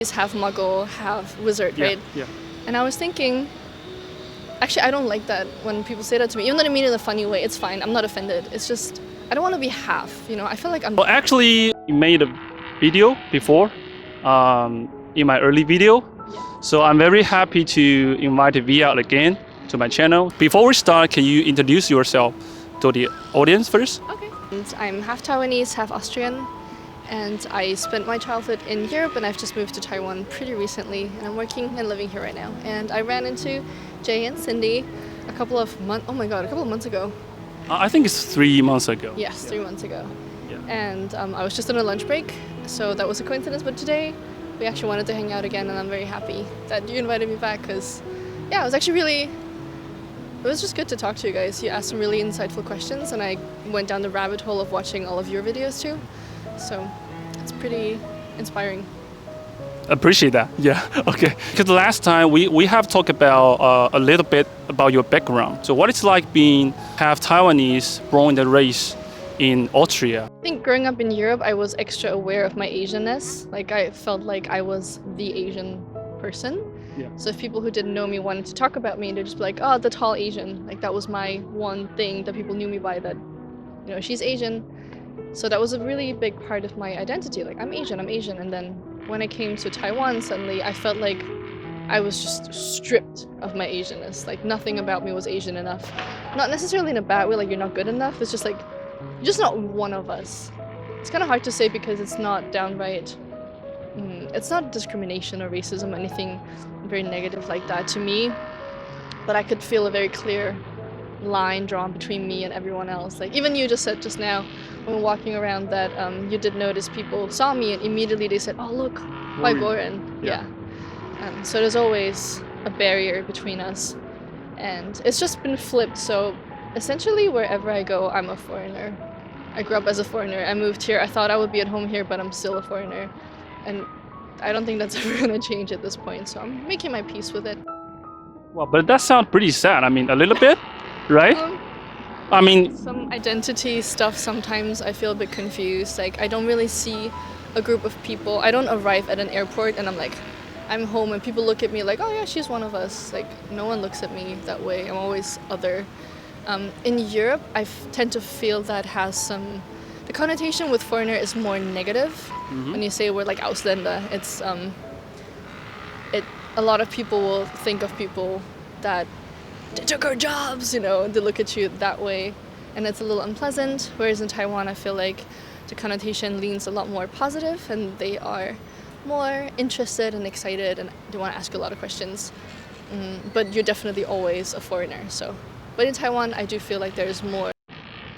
He's half Muggle, half wizard, right? Yeah. And I was thinking, actually, I don't like that when people say that to me. Even though they mean it in a funny way, it's fine. I'm not offended. It's just, I don't want to be half, you know? I feel like I'm... Well, actually, you made a video before, in my early video. So I'm very happy to invite Via again to my channel. Before we start, can you introduce yourself to the audience first? Okay. And I'm half Taiwanese, half Austrian. And I spent my childhood in Europe, and I've just moved to Taiwan pretty recently, and I'm working and living here right now. And I ran into Jay and Cindy a couple of months ago. I think it's 3 months ago. Yes, 3 months ago. Yeah. And I was just on a lunch break, so that was a coincidence. But today, we actually wanted to hang out again, and I'm very happy that you invited me back, because, yeah, it was just good to talk to you guys. You asked some really insightful questions, and I went down the rabbit hole of watching all of your videos too. So it's pretty inspiring. Appreciate that. Yeah. Okay. Because last time we have talked about a little bit about your background. So what it's like being half Taiwanese, born and raised in Austria. I think growing up in Europe, I was extra aware of my Asianness. Like, I felt like I was the Asian person. Yeah. So if people who didn't know me wanted to talk about me, they'd just be like, oh, the tall Asian. Like, that was my one thing that people knew me by, that, you know, she's Asian. So that was a really big part of my identity. Like, I'm Asian. And then when I came to Taiwan, suddenly I felt like I was just stripped of my Asianness. Like, nothing about me was Asian enough. Not necessarily in a bad way, like you're not good enough. It's just like, you're just not one of us. It's kind of hard to say because it's not downright, it's not discrimination or racism or anything very negative like that to me. But I could feel a very clear line drawn between me and everyone else. Like, even you just said just now when we were walking around that you did notice people saw me and immediately they said, oh, look, Goran. Yeah. So there's always a barrier between us, and it's just been flipped. So essentially wherever I go, I'm a foreigner. I grew up as a foreigner. I moved here. I thought I would be at home here, but I'm still a foreigner, and I don't think that's ever going to change at this point. So I'm making my peace with it. Well, but that sounds pretty sad. I mean, a little bit. Right? I mean, some identity stuff, sometimes I feel a bit confused. Like, I don't really see a group of people. I don't arrive at an airport and I'm like, I'm home, and people look at me like, oh yeah, she's one of us. Like, no one looks at me that way. I'm always other. In Europe, I tend to feel that has some... The connotation with foreigner is more negative. When you say we're like Ausländer, it's... a lot of people will think of people that they took our jobs, you know, they look at you that way, and it's a little unpleasant. Whereas in Taiwan, I feel like the connotation leans a lot more positive, and they are more interested and excited, and they want to ask you a lot of questions. But you're definitely always a foreigner. So, but in Taiwan, I do feel like there's more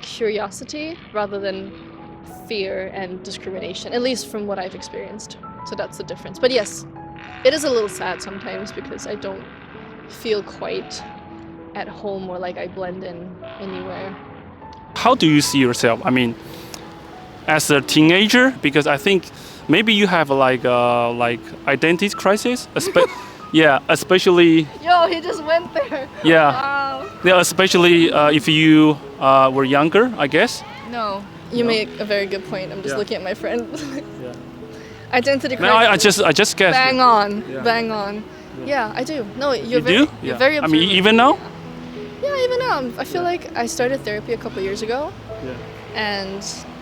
curiosity rather than fear and discrimination, at least from what I've experienced. So that's the difference. But yes, it is a little sad sometimes because I don't feel quite at home or like I blend in anywhere. How do you see yourself? I mean, as a teenager, because I think maybe you have like identity crisis, yeah, especially. Yo, he just went there. Yeah. Wow. Yeah, especially if you were younger, I guess. No, you make a very good point. I'm just looking at my friend. Yeah. Identity crisis. No, I just guessed. Bang on. Yeah. Bang on. Yeah, I do. No, You do? You're very I mean, observant. even now? Yeah, even now. I feel like I started therapy a couple years ago. Yeah. And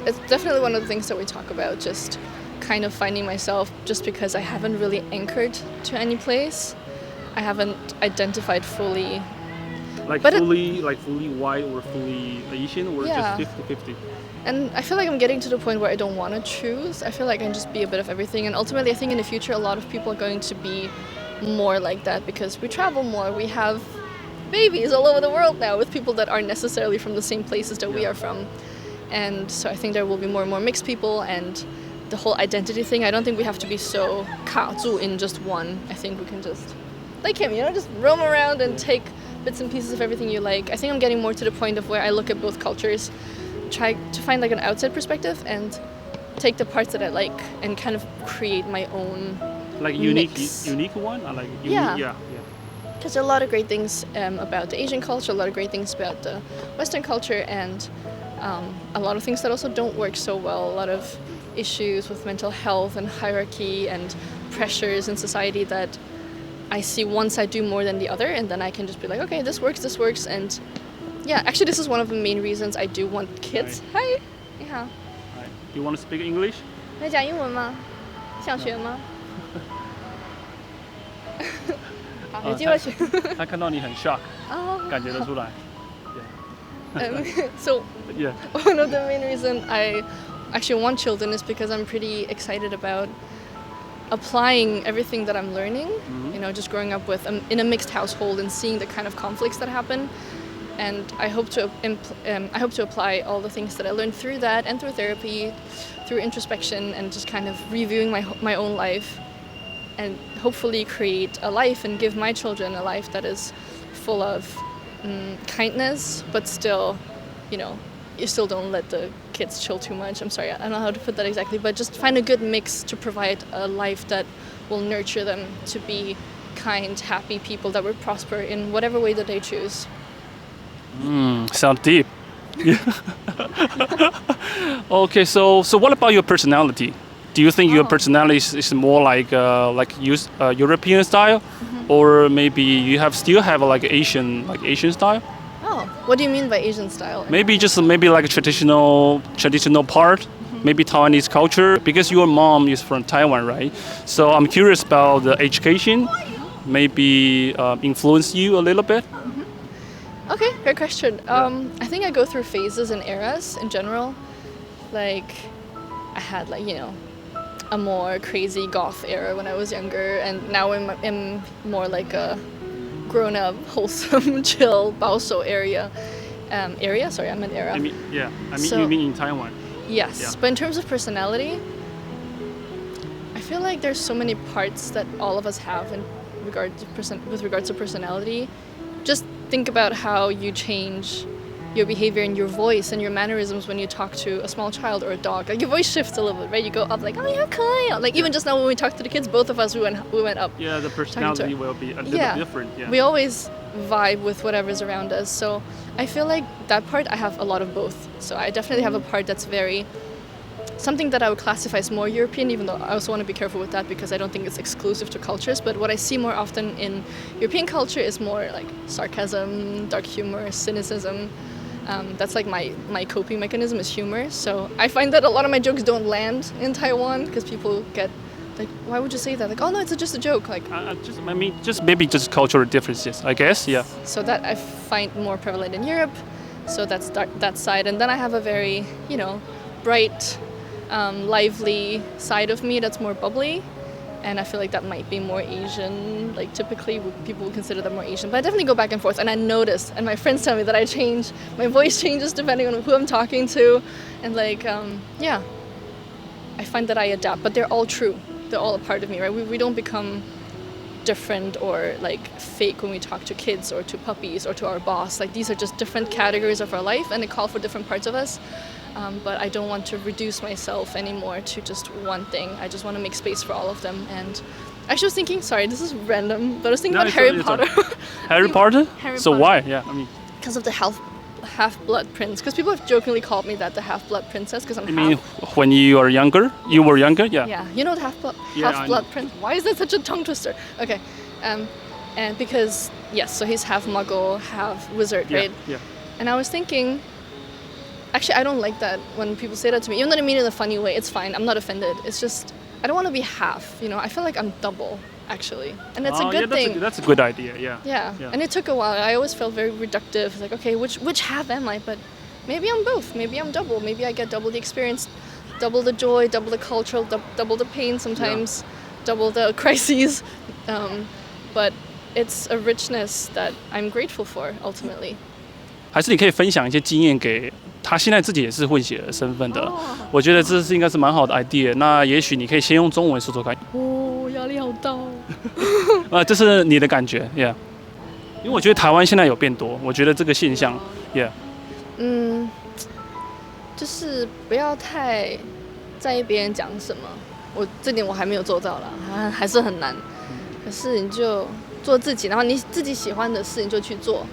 it's definitely one of the things that we talk about, just kind of finding myself, just because I haven't really anchored to any place. I haven't identified fully. Like fully white or fully Asian, or just 50-50? And I feel like I'm getting to the point where I don't want to choose. I feel like I can just be a bit of everything. And ultimately, I think in the future, a lot of people are going to be more like that because we travel more. We have babies all over the world now with people that aren't necessarily from the same places that we are from. And so I think there will be more and more mixed people, and the whole identity thing, I don't think we have to be so 卡住 in just one. I think we can just, like him, you know, just roam around and take bits and pieces of everything you like. I think I'm getting more to the point of where I look at both cultures, try to find like an outside perspective and take the parts that I like and kind of create my own like unique one? Or like yeah. Because there are a lot of great things about the Asian culture, a lot of great things about the Western culture, and a lot of things that also don't work so well. A lot of issues with mental health and hierarchy and pressures in society that I see one side do more than the other, and then I can just be like, okay, this works, and yeah, actually this is one of the main reasons I do want kids. Hi. 你好。 Do you want to speak English? 来讲英文吗？想学吗？好，有机会学。他看到你很 shock， 感觉得出来。So Yeah. one of the main reasons I actually want children is because I'm pretty excited about applying everything that I'm learning. You know, just growing up with in a mixed household and seeing the kind of conflicts that happen. And I hope to apply all the things that I learned through that and through therapy, through introspection, and just kind of reviewing my own life, and hopefully create a life and give my children a life that is full of kindness, but still, you know, you still don't let the kids chill too much. I'm sorry, I don't know how to put that exactly, but just find a good mix to provide a life that will nurture them to be kind, happy people that will prosper in whatever way that they choose. Sound deep. Okay, so what about your personality? Do you think your personality is more like European style, or maybe you still have like Asian style? Oh, what do you mean by Asian style? Maybe like a traditional part, maybe Taiwanese culture, because your mom is from Taiwan, right? So I'm curious about the education, maybe influence you a little bit. Okay, great question. I think I go through phases and eras in general. Like, I had a more crazy goth era when I was younger, and now I'm more like a grown-up, wholesome, chill, baoso area. Sorry, I meant era. You mean in Taiwan? Yes, Yeah. but in terms of personality, I feel like there's so many parts that all of us have with regards to personality. Just think about how you change your behavior and your voice and your mannerisms when you talk to a small child or a dog. Like, your voice shifts a little bit, right? You go up like, oh, you're kind. Like, even just now when we talked to the kids, both of us, we went up. Yeah, the personality will be a little different. Yeah. We always vibe with whatever's around us. So I feel like that part, I have a lot of both. So I definitely have a part that's very, something that I would classify as more European, even though I also want to be careful with that because I don't think it's exclusive to cultures. But what I see more often in European culture is more like sarcasm, dark humor, cynicism. That's like my coping mechanism is humor. So I find that a lot of my jokes don't land in Taiwan because people get like, why would you say that? Like, oh no, it's just a joke. Like, maybe just cultural differences, I guess. Yeah. So that I find more prevalent in Europe. So that's that side, and then I have a very, bright, lively side of me that's more bubbly. And I feel like that might be more Asian. Like, typically people would consider that more Asian. But I definitely go back and forth. And I notice, and my friends tell me that I change. My voice changes depending on who I'm talking to. And like, I find that I adapt. But they're all true. They're all a part of me, right? We don't become different or like fake when we talk to kids or to puppies or to our boss. Like, these are just different categories of our life. And they call for different parts of us. But I don't want to reduce myself anymore to just one thing. I just want to make space for all of them. And actually, I was thinking, sorry, this is random, but I was thinking about Harry Potter. Harry Potter? So Potter. why? Yeah, because of the half-blood prince. Because people have jokingly called me that, the half-blood princess, because I'm half. mean when you were younger? You were younger? Yeah. Yeah, you know the half-blood prince. Why is that such a tongue twister? Okay, and because yes, so he's half Muggle, half wizard, right? Yeah. And I was thinking. Actually, I don't like that when people say that to me. Even though I mean it in a funny way, it's fine. I'm not offended. It's just, I don't want to be half, I feel like I'm double, actually. And that's a good thing. That's a good idea, yeah. Yeah. And it took a while. I always felt very reductive. Like, okay, which half am I? But maybe I'm both. Maybe I'm double. Maybe I get double the experience, double the joy, double the cultural, double the pain sometimes, double the crises. But it's a richness that I'm grateful for, ultimately. 还是你可以分享一些经验给他，现在自己也是混血的身份的，我觉得这是应该是蛮好的 idea。那也许你可以先用中文说说看。哦，压力好大哦。这是你的感觉 ，yeah。因为我觉得台湾现在有变多，我觉得这个现象 ，yeah。就是不要太在意别人讲什么，这点我还没有做到啦，还是很难。可是你就做自己，然后你自己喜欢的事你就去做。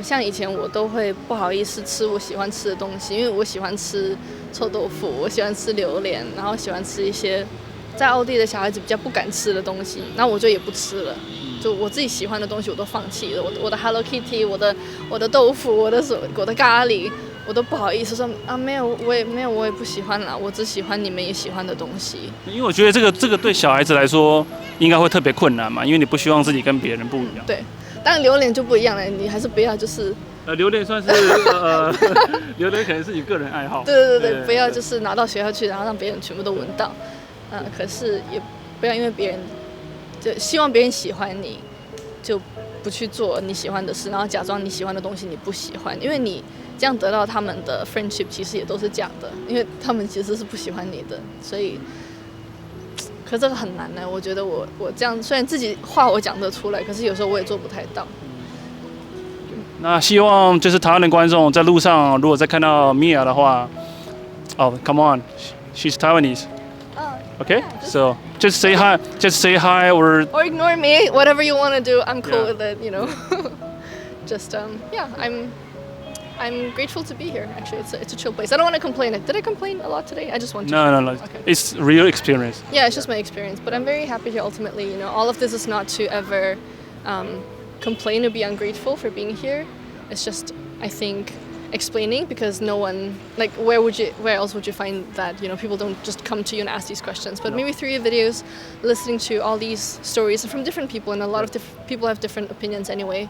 像以前我都会不好意思吃我喜欢吃的东西，因为我喜欢吃臭豆腐，我喜欢吃榴莲，然后喜欢吃一些在奥地利的小孩子比较不敢吃的东西，那我就也不吃了。就我自己喜欢的东西我都放弃了，我的 Hello Kitty， 我的豆腐，我的咖喱，我都不好意思说啊没有，我也不喜欢啦，我只喜欢你们也喜欢的东西。因为我觉得这个对小孩子来说应该会特别困难嘛，因为你不希望自己跟别人不一样。对，当然榴莲就不一样了，你还是不要就是。榴莲算是榴莲可能是你个人爱好。对，不要就是拿到学校去，然后让别人全部都闻到。可是也不要因为别人就希望别人喜欢你，就不去做你喜欢的事，然后假装你喜欢的东西你不喜欢，因为你这样得到他们的 friendship 其实也都是假的，因为他们其实是不喜欢你的，所以。可这个很难呢，我觉得我这样虽然自己话我讲得出来，可是有时候我也做不太到。那希望就是台湾的观众在路上，如果再看到 Mia 的话，哦 ，Come on, she's Taiwanese. Okay, so just say hi, or ignore me, whatever you want to do. I'm cool Yeah. with it, you know. Just yeah, I'm grateful to be here. Actually, it's a chill place. I don't want to complain. Did I complain a lot today? I just want to. No. Okay. It's real experience. Yeah, it's just my experience, but I'm very happy here. Ultimately, you know, all of this is not to ever complain or be ungrateful for being here. It's just, I think, explaining because no one, like, where else would you find that, you know, people don't just come to you and ask these questions. But maybe through your videos, listening to all these stories from different people, and a lot of people have different opinions anyway.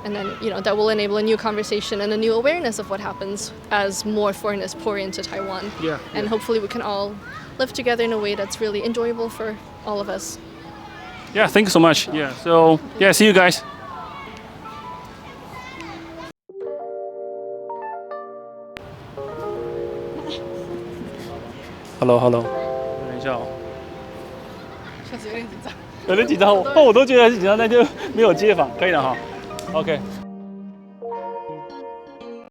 And then, you know, that will enable a new conversation and a new awareness of what happens as more foreigners pour into Taiwan. Yeah. And hopefully we can all live together in a way that's really enjoyable for all of us. Yeah, thank you so much. Yeah, so yeah, see you guys. Hello， 等一下哦。确实有点紧张。有点紧张，我都觉得很紧张，但就没有接访，可以了哈。OK。